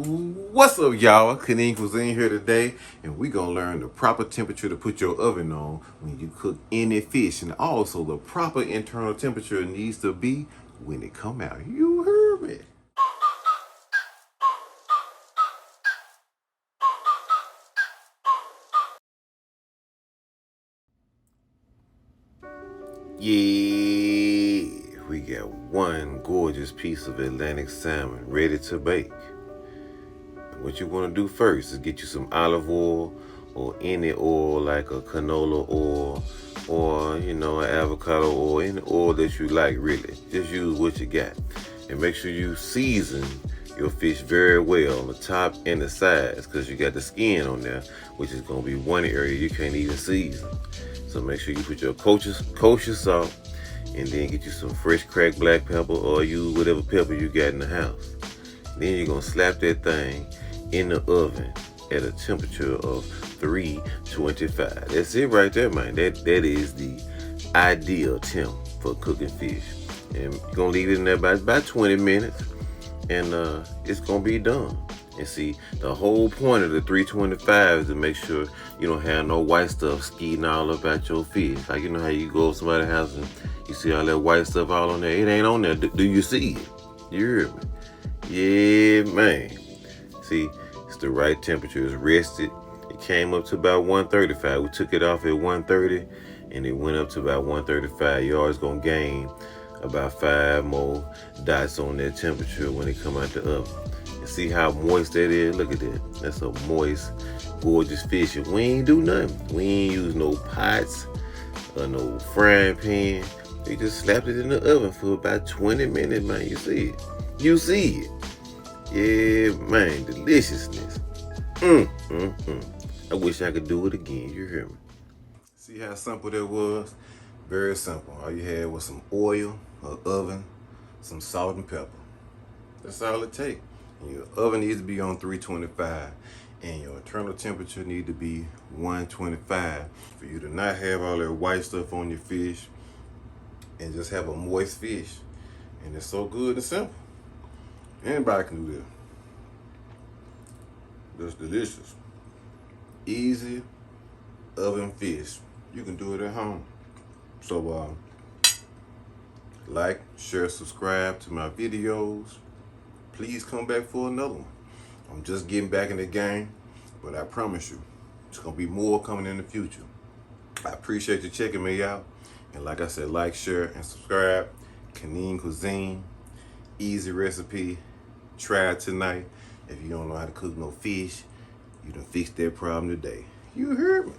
What's up, y'all? Kanin Cuisine here today, and we're gonna learn the proper temperature to put your oven on when you cook any fish, and also the proper internal temperature it needs to be when it come out. You heard me. Yeah, we got one gorgeous piece of Atlantic salmon ready to bake. What you want to do first is get you some olive oil or any oil like a canola oil or an avocado oil, any oil that you like really. Just use what you got. And make sure you season your fish very well on the top and the sides, because you got the skin on there, which is going to be one area you can't even season. So make sure you put your kosher salt, and then get you some fresh cracked black pepper, or use whatever pepper you got in the house. Then you're going to slap that thing in the oven at a temperature of 325. That's it right there, man. That is the ideal temp for cooking fish. And you're gonna leave it in there about 20 minutes, and it's gonna be done. And see, the whole point of the 325 is to make sure you don't have no white stuff skiing all about your fish. Like, you know how you go to somebody's house and you see all that white stuff all on there? It ain't on there. Do you see it? You hear me? Yeah, man. See, it's the right temperature. It's rested. It came up to about 135. We took it off at 130, and it went up to about 135. You're always gonna gain about 5 more dots on that temperature when it come out the oven. And see how moist that is? Look at that. That's a moist, gorgeous fish. And we ain't do nothing. We ain't use no pots or no frying pan. We just slapped it in the oven for about 20 minutes, man. You see it. You see it. Yeah, man, deliciousness. I wish I could do it again. You hear me? See how simple that was? Very simple. All you had was some oil, an oven, some salt and pepper. That's all it takes. And your oven needs to be on 325, and your internal temperature need to be 125 for you to not have all that white stuff on your fish and just have a moist fish. And it's so good and simple. Anybody can do this. That's delicious. Easy oven fish. You can do it at home. So like, share, subscribe to my videos. Please come back for another one. I'm just getting back in the game, but I promise you, it's gonna be more coming in the future. I appreciate you checking me out. And like I said, like, share, and subscribe. Kanin Cuisine. Easy recipe. Try it tonight. If you don't know how to cook no fish, you done fixed that problem today. You heard me.